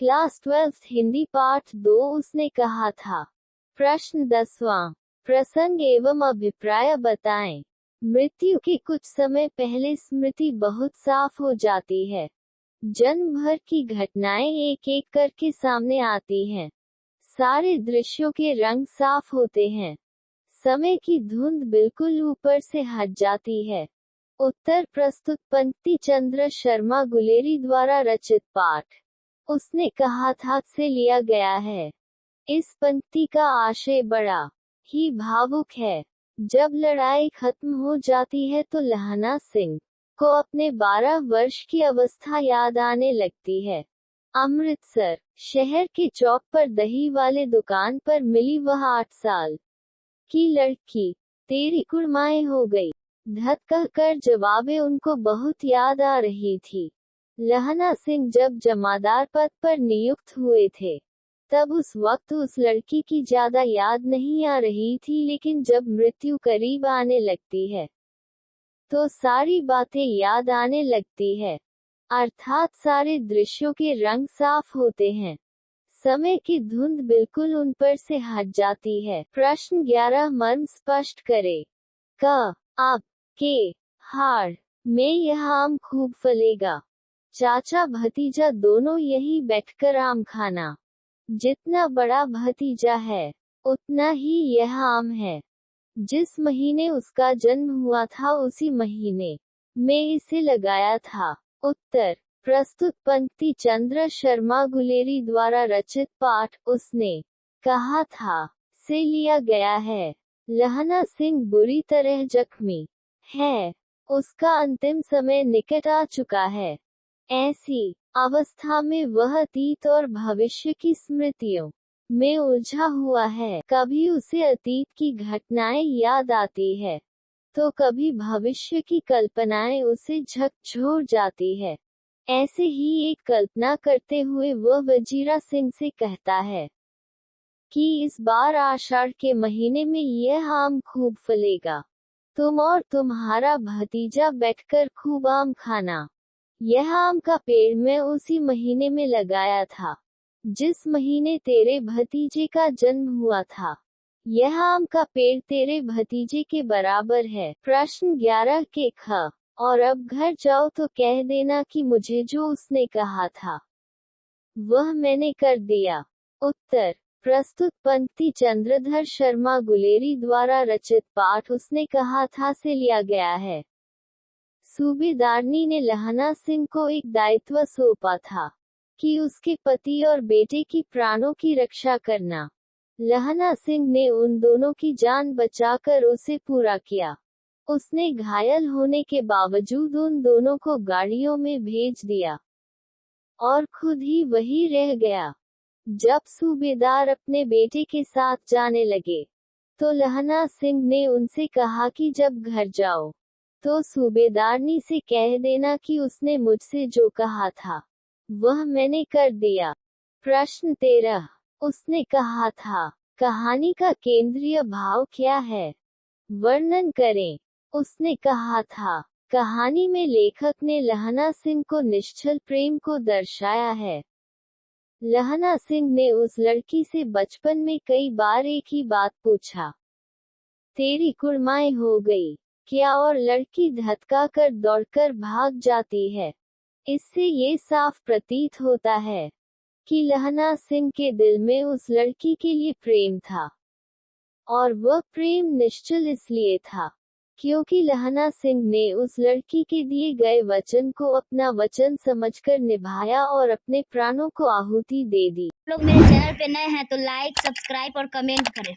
Class 12 Hindi पाठ 2 उसने कहा था। प्रश्न 10वां। प्रसंग एवं अभिप्राय बताएं। मृत्यु के कुछ समय पहले स्मृति बहुत साफ हो जाती है। जन्म भर की घटनाएं एक एक करके सामने आती हैं। सारे दृश्यों के रंग साफ होते हैं। समय की धुंध बिल्कुल ऊपर से हट जाती है। उत्तर प्रस्तुत पंक्ति चंद्र शर्मा गुलेरी द्वारा रचित पाठ उसने कहा था से लिया गया है। इस पंक्ति का आशय बड़ा ही भावुक है। जब लड़ाई खत्म हो जाती है तो लहना सिंह को अपने 12 वर्ष की अवस्था याद आने लगती है। अमृतसर शहर के चौक पर दही वाले दुकान पर मिली वह 8 साल की लड़की तेरी कुड़माए हो गई। धत कहकर जवाबे उनको बहुत याद आ रही थी। लहना सिंह जब जमादार पद पर नियुक्त हुए थे तब उस वक्त उस लड़की की ज्यादा याद नहीं आ रही थी, लेकिन जब मृत्यु करीब आने लगती है तो सारी बातें याद आने लगती है। अर्थात सारे दृश्यों के रंग साफ होते हैं। समय की धुंध बिल्कुल उन पर से हट जाती है। प्रश्न 11 मर्म स्पष्ट करे। क अब के हार में यह आम खूब फलेगा। चाचा भतीजा दोनों यही बैठकर आम खाना। जितना बड़ा भतीजा है उतना ही यह आम है। जिस महीने उसका जन्म हुआ था उसी महीने में इसे लगाया था। उत्तर प्रस्तुत पंक्ति चंद्र शर्मा गुलेरी द्वारा रचित पाठ उसने कहा था से लिया गया है। लहना सिंह बुरी तरह जख्मी है। उसका अंतिम समय निकट आ चुका है। ऐसी अवस्था में वह अतीत और भविष्य की स्मृतियों में उलझा हुआ है। कभी उसे अतीत की घटनाएं याद आती है तो कभी भविष्य की कल्पनाएं उसे झकझोर जाती है। ऐसे ही एक कल्पना करते हुए वह वजीरा सिंह से कहता है कि इस बार आषाढ़ के महीने में यह आम खूब फलेगा। तुम और तुम्हारा भतीजा बैठकर खूब आम खाना। यह आम का पेड़ मैं उसी महीने में लगाया था जिस महीने तेरे भतीजे का जन्म हुआ था। यह आम का पेड़ तेरे भतीजे के बराबर है। प्रश्न 11 के ख और अब घर जाओ तो कह देना कि मुझे जो उसने कहा था वह मैंने कर दिया। उत्तर प्रस्तुत पंक्ति चंद्रधर शर्मा गुलेरी द्वारा रचित पाठ उसने कहा था से लिया गया है। सूबेदारनी ने लहना सिंह को एक दायित्व सौंपा था कि उसके पति और बेटे की प्राणों की रक्षा करना। लहना सिंह ने उन दोनों की जान बचाकर उसे पूरा किया। उसने घायल होने के बावजूद उन दोनों को गाड़ियों में भेज दिया और खुद ही वही रह गया। जब सूबेदार अपने बेटे के साथ जाने लगे तो लहना सिंह ने उनसे कहा कि जब घर जाओ तो सूबेदारनी से कह देना कि उसने मुझसे जो कहा था वह मैंने कर दिया। प्रश्न 13 उसने कहा था कहानी का केंद्रीय भाव क्या है? वर्णन करें। उसने कहा था कहानी में लेखक ने लहना सिंह को निश्चल प्रेम को दर्शाया है। लहना सिंह ने उस लड़की से बचपन में कई बार एक ही बात पूछा, तेरी कुड़माई हो गई क्या? और लड़की धतका कर दौड़कर भाग जाती है। इससे ये साफ प्रतीत होता है कि लहना सिंह के दिल में उस लड़की के लिए प्रेम था, और वह प्रेम निश्चल इसलिए था क्योंकि लहना सिंह ने उस लड़की के दिए गए वचन को अपना वचन समझकर निभाया और अपने प्राणों को आहुति दे दी। लोग मेरे चैनल पे नए हैं तो लाइक, सब्सक्राइब और कमेंट करें।